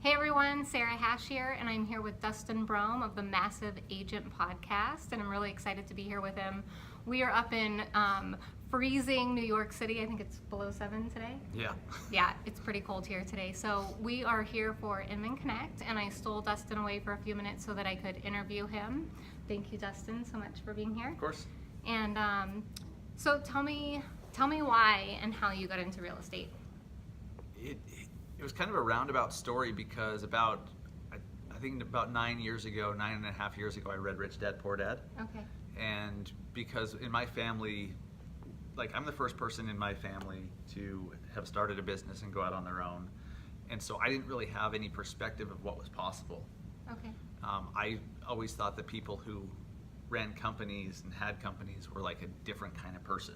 Hey everyone, Sarah Hash here, and I'm here with Dustin Brome of the Massive Agent Podcast, and I'm really excited to be here with him. We are up in freezing New York City. I think it's below 7 today. Yeah, it's pretty cold here today. So we are here for Inman Connect, and I stole Dustin away for a few minutes so that I could interview him. Thank you, Dustin, so much for being here. Of course. And so tell me why and how you got into real estate. It was kind of a roundabout story because I think about 9.5 years ago, I read Rich Dad, Poor Dad. Okay. And because in my family, like I'm the first person in my family to have started a business and go out on their own. And so I didn't really have any perspective of what was possible. Okay. I always thought that people who ran companies and had companies were like a different kind of person.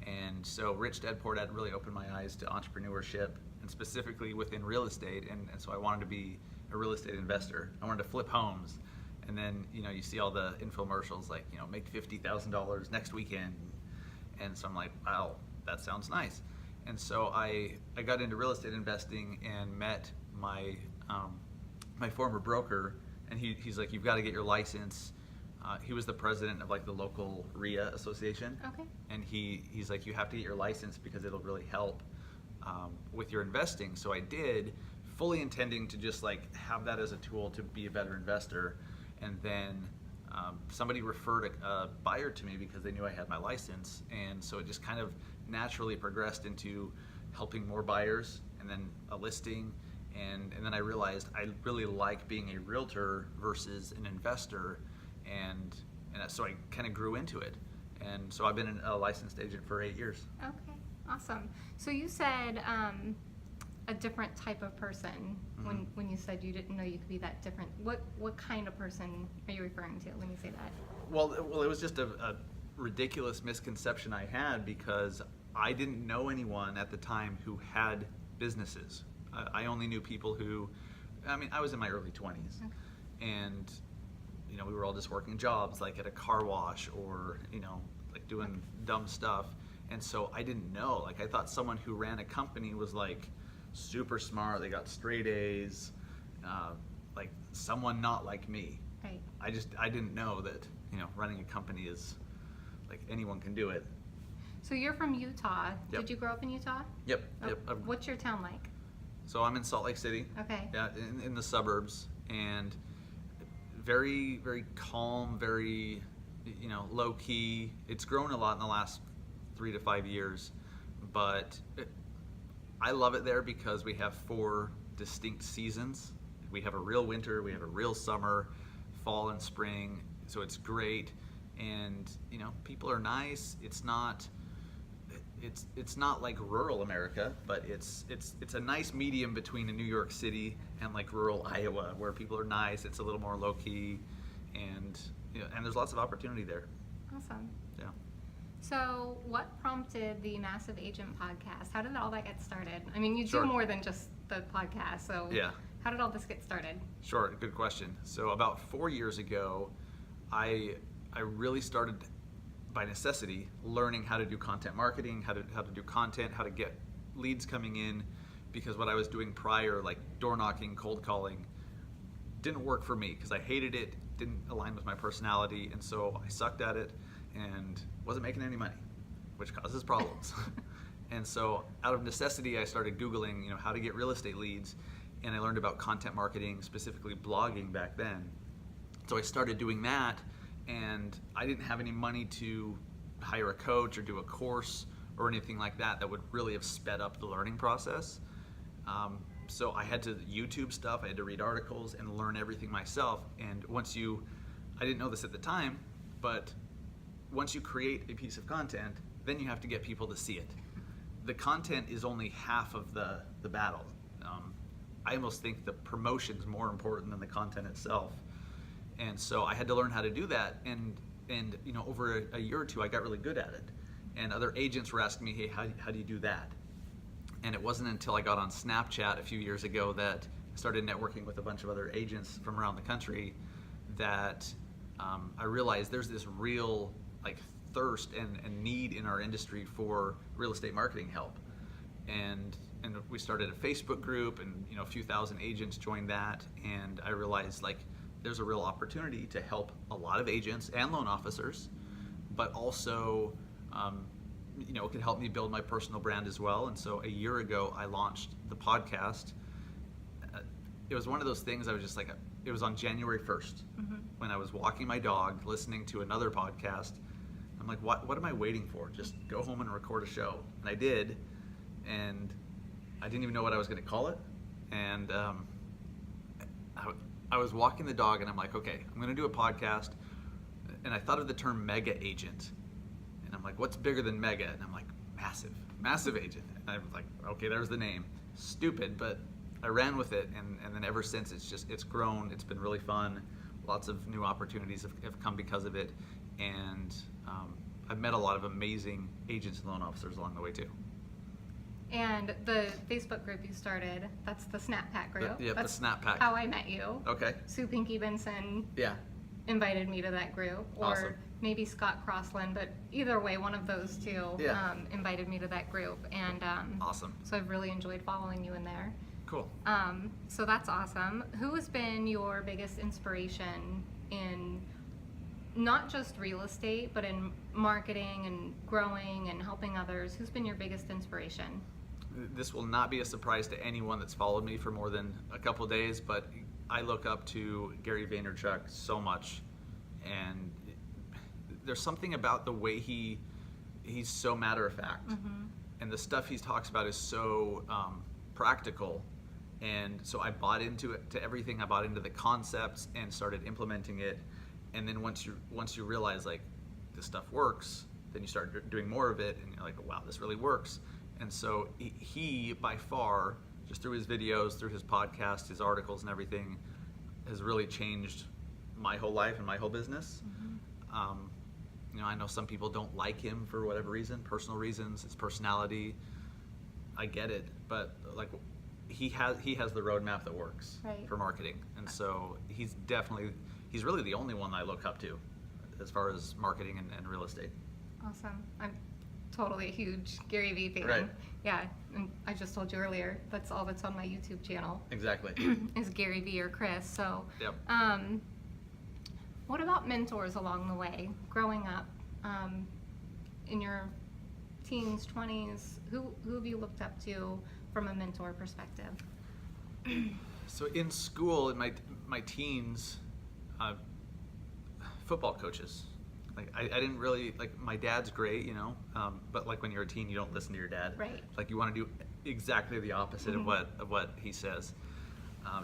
And so Rich Dad, Poor Dad really opened my eyes to entrepreneurship, and specifically within real estate. And so I wanted to be a real estate investor. I wanted to flip homes. And then, you see all the infomercials like, make $50,000 next weekend. And so I'm like, wow, that sounds nice. And so I got into real estate investing and met my former broker, and he's like, you've got to get your license. He was the president of like the local RIA association. Okay. And he's like, you have to get your license because it'll really help with your investing. So I did, fully intending to just like have that as a tool to be a better investor. And then somebody referred a buyer to me because they knew I had my license. And so it just kind of naturally progressed into helping more buyers and then a listing. And then I realized I really like being a realtor versus an investor. And so I kind of grew into it. And so I've been a licensed agent for 8 years. Okay, awesome. So you said a different type of person when you said you didn't know you could be that different. What kind of person are you referring to when you say that? Well, it was just a ridiculous misconception I had because I didn't know anyone at the time who had businesses. I only knew people who, I was in my early 20s. Okay. And we were all just working jobs like at a car wash or, like doing dumb stuff. And so I didn't know, like I thought someone who ran a company was like super smart, they got straight A's, like someone not like me. Right. I didn't know that, running a company is like anyone can do it. So you're from Utah. Yep. Did you grow up in Utah? Yep. Oh, Yep. What's your town like? So I'm in Salt Lake City. Okay. Yeah, in the suburbs, and very, very calm, very, low key. It's grown a lot in the last 3 to 5 years, but I love it there because we have 4 distinct seasons. We have a real winter, we have a real summer, fall and spring, so it's great. And people are nice. It's not like rural America, but it's a nice medium between a New York City and like rural Iowa, where people are nice. It's a little more low key, and and there's lots of opportunity there. Awesome. Yeah. So what prompted the Massive Agent Podcast? How did all that get started? You Sure. do more than just the podcast, so Yeah. How did all this get started? Sure, good question. So about 4 years ago, I really started by necessity learning how to do content marketing, how to do content, how to get leads coming in, because what I was doing prior, like door knocking, cold calling, didn't work for me because I hated it, didn't align with my personality, and so I sucked at it and wasn't making any money, which causes problems. And so out of necessity, I started Googling, how to get real estate leads, and I learned about content marketing, specifically blogging back then. So I started doing that, and I didn't have any money to hire a coach or do a course or anything like that would really have sped up the learning process. So I had to YouTube stuff, I had to read articles and learn everything myself. And I didn't know this at the time, but once you create a piece of content, then you have to get people to see it. The content is only half of the battle. I almost think the promotion's more important than the content itself. And so I had to learn how to do that, and over a year or two I got really good at it. And other agents were asking me, hey, how do you do that? And it wasn't until I got on Snapchat a few years ago that I started networking with a bunch of other agents from around the country that I realized there's this real like thirst and need in our industry for real estate marketing help. And and we started a Facebook group, and a few thousand agents joined that, and I realized like there's a real opportunity to help a lot of agents and loan officers, but also it could help me build my personal brand as well. And so a year ago I launched the podcast. It was one of those things I was just like, it was on January 1st when I was walking my dog listening to another podcast. I'm like, what am I waiting for? Just go home and record a show. And I did, and I didn't even know what I was going to call it. And I was walking the dog, and I'm like, okay, I'm going to do a podcast. And I thought of the term mega agent. And I'm like, what's bigger than mega? And I'm like, massive agent. And I was like, okay, there's the name. Stupid, but I ran with it. And then ever since, it's grown. It's been really fun. Lots of new opportunities have come because of it. And I've met a lot of amazing agents and loan officers along the way too. And the Facebook group you started, that's the Snap Pack group. Yep, that's the Snap Pack. how I met you. Okay. Sue Pinky Benson Yeah. invited me to that group, or Awesome. maybe Scott Crossland, but either way, one of those two invited me to that group. And Awesome. so I've really enjoyed following you in there. Cool. So that's awesome. Who has been your biggest inspiration in not just real estate, but in marketing and growing and helping others? Who's been your biggest inspiration? This will not be a surprise to anyone that's followed me for more than a couple days, but I look up to Gary Vaynerchuk so much, and there's something about the way he's so matter of fact, and the stuff he talks about is so practical. And so I bought into it, to everything. I bought into the concepts and started implementing it. And then once you realize like this stuff works, then you start doing more of it, and you're like, wow, this really works. And so he by far, just through his videos, through his podcast, his articles and everything, has really changed my whole life and my whole business. I know some people don't like him for whatever reason, personal reasons, his personality. I get it, but like he has the roadmap that works for marketing. And so he's really the only one I look up to as far as marketing and real estate. Awesome. I'm totally a huge Gary Vee fan. Right. Yeah, and I just told you earlier, that's all that's on my YouTube channel. Exactly. Is Gary Vee or Chris. So Yep. What about mentors along the way, growing up, in your teens, 20s? Who have you looked up to from a mentor perspective? So in school, in my teens, football coaches. Like I didn't really, like, my dad's great, but like when you're a teen, you don't listen to your dad. Right. Like you want to do exactly the opposite of what he says.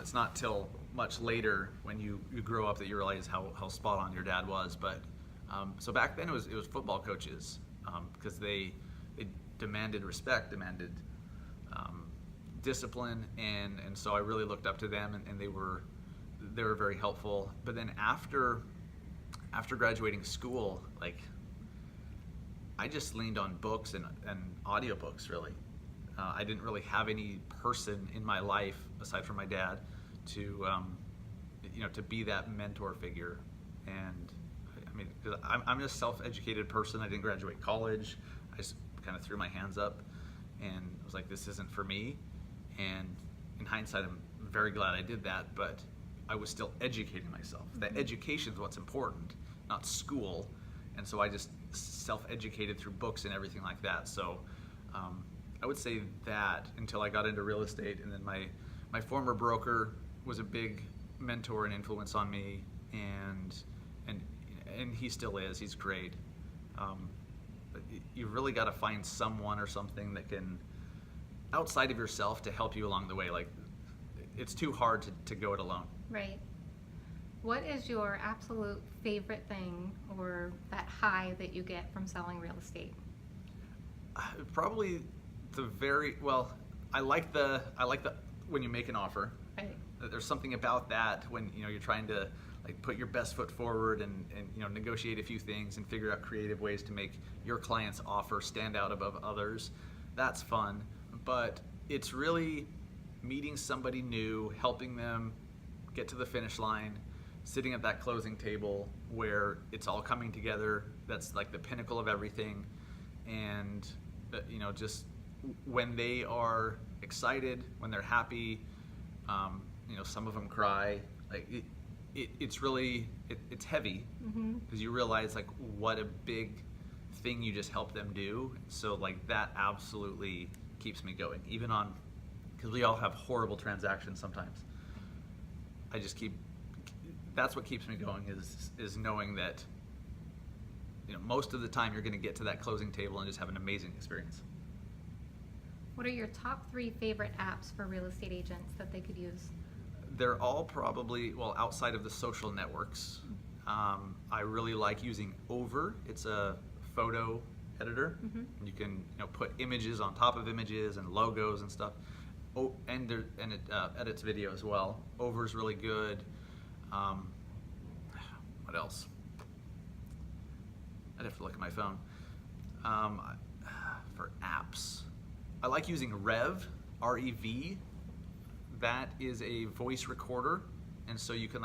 It's not till much later when you grow up that you realize how spot on your dad was. But so back then it was football coaches, because they demanded respect, demanded discipline, and so I really looked up to them, and they were very helpful. But then after graduating school, like I just leaned on books and audiobooks really. I didn't really have any person in my life aside from my dad to be that mentor figure. And I mean, 'cause I'm a self-educated person. I didn't graduate college. I just kind of threw my hands up and was like, this isn't for me. And in hindsight, I'm very glad I did that, but I was still educating myself. That education is what's important, not school. And so I just self-educated through books and everything like that. So I would say that until I got into real estate. And then my former broker was a big mentor and influence on me, and he still is. He's great. But you really got to find someone or something that can, outside of yourself, to help you along the way. Like, it's too hard to go it alone. Right. What is your absolute favorite thing, or that high that you get from selling real estate? Probably I like the when you make an offer. Right. There's something about that when you're trying to like put your best foot forward and negotiate a few things and figure out creative ways to make your client's offer stand out above others. That's fun, but it's really meeting somebody new, helping them get to the finish line, sitting at that closing table where it's all coming together. That's like the pinnacle of everything. And just when they are excited, when they're happy. Some of them cry. Like it's really it's heavy because you realize like what a big thing you just helped them do. So like that absolutely keeps me going, even on, because we all have horrible transactions sometimes. That's what keeps me going is knowing that most of the time you're going to get to that closing table and just have an amazing experience. What are your top 3 favorite apps for real estate agents that they could use? They're all probably, well, outside of the social networks. I really like using Over. It's a photo editor. You can put images on top of images and logos and stuff. Oh, and it edits video as well. Over's really good. What else? I'd have to look at my phone. For apps, I like using Rev, R-E-V. That is a voice recorder, and so you can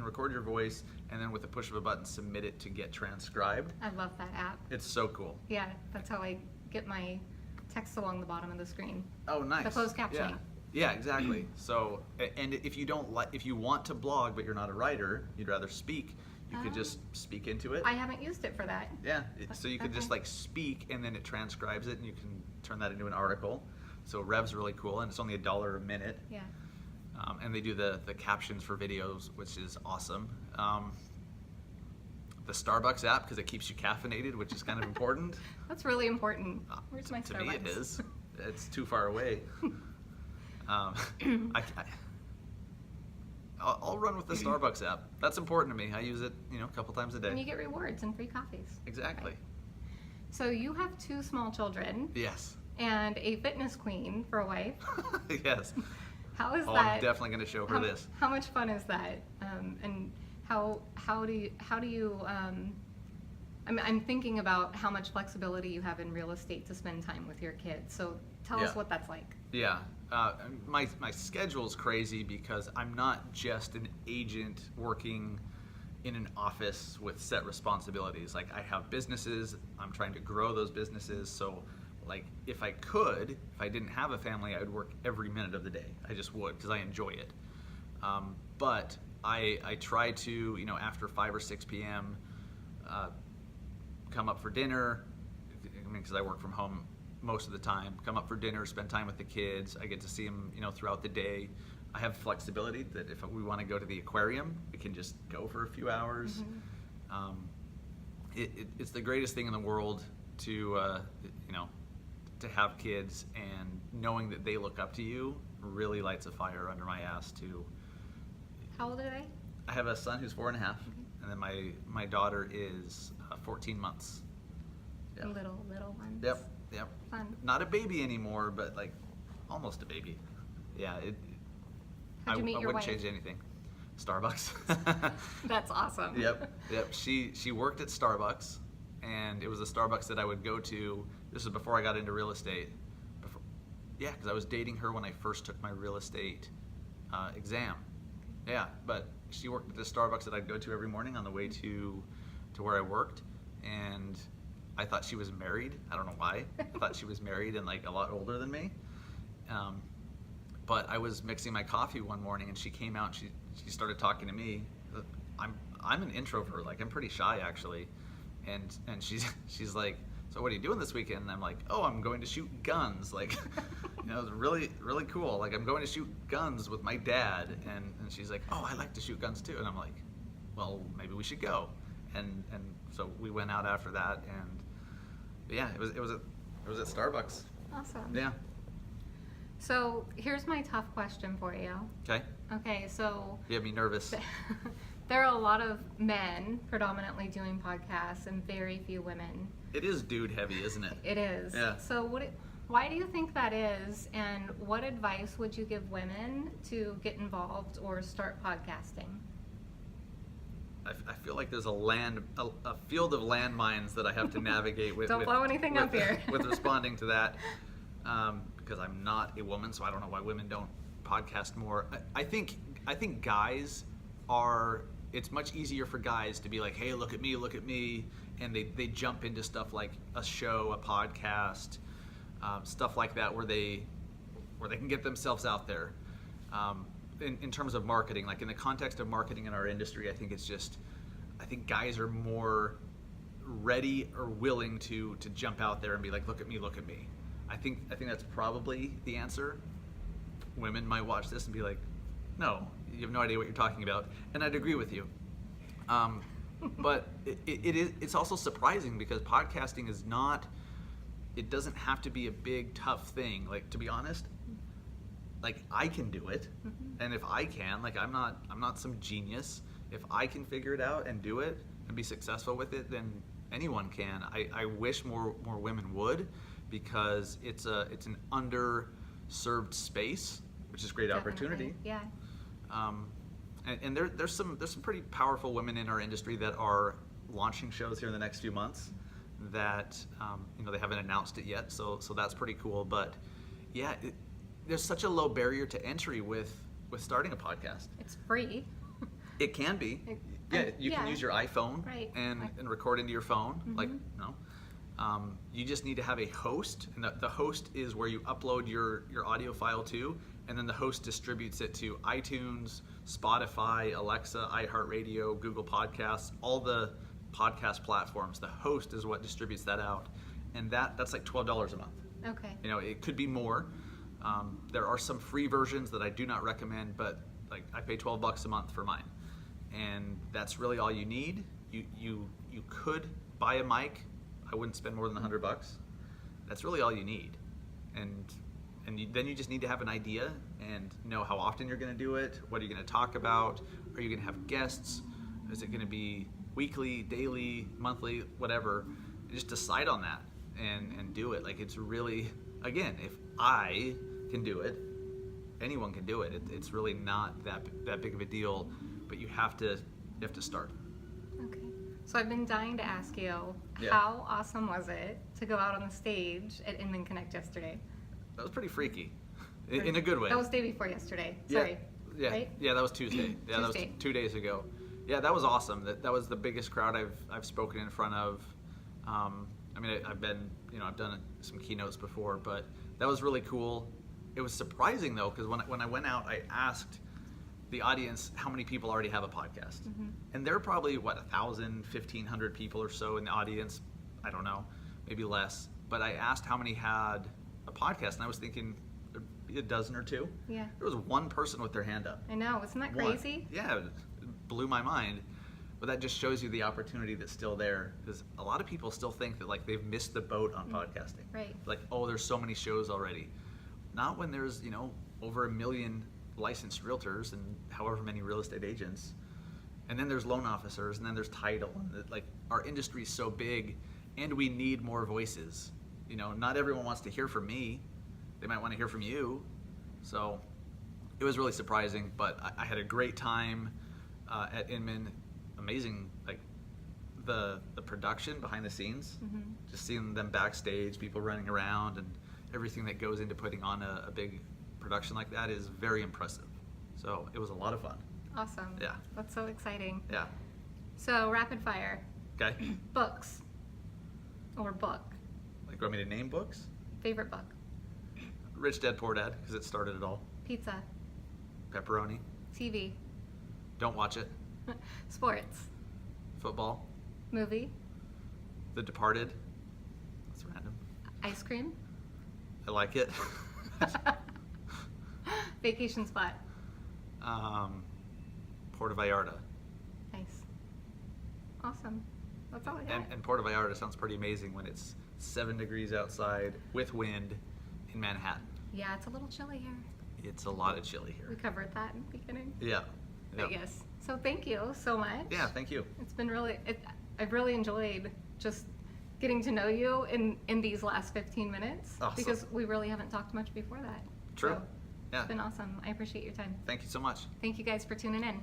record your voice and then with the push of a button submit it to get transcribed. I love that app. It's so cool. Yeah, that's how I get my text along the bottom of the screen. Oh, nice. The closed captioning. Yeah, exactly. So, and if you want to blog but you're not a writer, you'd rather speak, you could just speak into it. I haven't used it for that. Yeah, so you could just like speak and then it transcribes it and you can turn that into an article. So Rev's really cool, and it's only $1 a minute. Yeah. And they do the captions for videos, which is awesome. The Starbucks app, because it keeps you caffeinated, which is kind of important. That's really important. Where's my Starbucks? To me it is. It's too far away. I'll run with the Starbucks app. That's important to me. I use it, a couple times a day. And you get rewards and free coffees. Exactly. Right. So you have 2 small children. Yes. And a fitness queen for a wife. Yes. How is that? I'm definitely going to show her this. How much fun is that? And how do you I'm thinking about how much flexibility you have in real estate to spend time with your kids. So tell us what that's like. Yeah. My schedule's crazy because I'm not just an agent working in an office with set responsibilities. Like I have businesses, I'm trying to grow those businesses. So like if I didn't have a family, I would work every minute of the day. I just would because I enjoy it. But I try to, after 5 or 6 p.m., come up for dinner. I mean, because I work from home most of the time. Come up for dinner, spend time with the kids. I get to see them, throughout the day. I have flexibility that if we want to go to the aquarium, we can just go for a few hours. It's the greatest thing in the world to, to have kids, and knowing that they look up to you really lights a fire under my ass too. How old are they? I have a son who's 4.5, and then my daughter is 14 months. Yeah. Little ones. Yep. Fun. Not a baby anymore, but like almost a baby. Yeah. How'd you meet I your wouldn't wife? change anything. Starbucks. That's awesome. Yep. She worked at Starbucks, and it was a Starbucks that I would go to. This was before I got into real estate. Because I was dating her when I first took my real estate exam. Yeah, but she worked at the Starbucks that I'd go to every morning on the way to where I worked, and I thought she was married. I don't know why. I thought she was married and like a lot older than me. But I was mixing my coffee one morning, and she came out. And she started talking to me. I'm an introvert. Like I'm pretty shy actually, and she's like, so what are you doing this weekend? And I'm like, oh, I'm going to shoot guns. Like, it's really, really cool. Like, I'm going to shoot guns with my dad. And she's like, oh, I like to shoot guns too. And I'm like, well, maybe we should go. And so we went out after that. And yeah, it was at Starbucks. Awesome. Yeah. So here's my tough question for you. Okay, so you have me nervous. There are a lot of men predominantly doing podcasts and very few women. It is dude heavy, isn't it? It is. Yeah. So why do you think that is, and what advice would you give women to get involved or start podcasting? I feel like there's a field of landmines that I have to navigate with. Don't blow anything up here. With responding to that, because I'm not a woman, so I don't know why women don't podcast more. I think guys are. It's much easier for guys to be like, hey, look at me, and they jump into stuff like a show, a podcast, stuff like that, where where they can get themselves out there. In terms of marketing, like in the context of marketing in our industry, I think guys are more ready or willing to jump out there and be like, look at me. I think that's probably the answer. Women might watch this and be like, no, you have no idea what you're talking about, and I'd agree with you. But it's also surprising because podcasting is not. It doesn't have to be a big tough thing. Like, to be honest, like I can do it, and if I can, like I'm not some genius. If I can figure it out and do it and be successful with it, then anyone can. I wish more women would, because it's an underserved space, which is great opportunity. Yeah. And there's some pretty powerful women in our industry that are launching shows here in the next few months that they haven't announced it yet, so that's pretty cool. But yeah, there's such a low barrier to entry with starting a podcast. It's free. It can be. You can use your iPhone and record into your phone. Like, you just need to have a host, and the host is where you upload your audio file to, and then the host distributes it to iTunes, Spotify, Alexa, iHeartRadio, Google Podcasts, all the podcast platforms. The host is what distributes that out, and that's like $12 a month. Okay. It could be more. There are some free versions that I do not recommend, but like I pay $12 a month for mine, and that's really all you need. You could buy a mic. I wouldn't spend more than $100. That's really all you need, and then you just need to have an idea and know how often you're going to do it. What are you going to talk about? Are you going to have guests? Is it going to be weekly, daily, monthly, whatever? Just decide on that and do it. Like, it's really, again, if I can do it, anyone can do it. It's really not that big of a deal, but you have to start. Okay. So I've been dying to ask you, Yeah. How awesome was it to go out on the stage at Inman Connect yesterday? That was pretty freaky, in a good way. That was day before yesterday. Sorry. Yeah. Right? Yeah, that was Tuesday. Yeah, that was Tuesday. 2 days ago. Yeah, that was awesome. That was the biggest crowd I've spoken in front of. I've done some keynotes before, but that was really cool. It was surprising though, because when I went out, I asked the audience how many people already have a podcast, and there are probably 1,000, 1,500 people or so in the audience. I don't know, maybe less. But I asked how many had a podcast, and I was thinking there'd be a dozen or two. Yeah. There was one person with their hand up. I know. Isn't that One. crazy? Yeah, it blew my mind. But that just shows you the opportunity that's still there, because a lot of people still think that like they've missed the boat on podcasting. Right. Like, oh, there's so many shows already. Not when there's over 1 million licensed realtors and however many real estate agents, and then there's loan officers, and then there's title. And like, our industry is so big, and we need more voices. Not everyone wants to hear from me. They might want to hear from you. So it was really surprising, but I had a great time at Inman. Amazing, like the production behind the scenes, just seeing them backstage, people running around, and everything that goes into putting on a big production like that is very impressive. So it was a lot of fun. Awesome. Yeah. That's so exciting. Yeah. So rapid fire. Okay. Books or book. Like, want me to name books? Favorite book. Rich Dad Poor Dad, because it started it all. Pizza. Pepperoni. TV. Don't watch it. Sports. Football. Movie. The Departed. That's random. Ice cream. I like it. Vacation spot. Puerto Vallarta. Nice. Awesome. That's all I got. And Puerto Vallarta sounds pretty amazing when it's 7 degrees outside with wind in Manhattan. Yeah, it's a little chilly here. It's a lot of chilly We here. covered that in the beginning. Yeah. But yes. So thank you so much. Yeah, thank you. It's been I've really enjoyed just getting to know you in these last 15 minutes. Awesome. Because we really haven't talked much before that. True. So Yeah. it's been awesome. I appreciate your time. Thank you so much. Thank you guys for tuning in.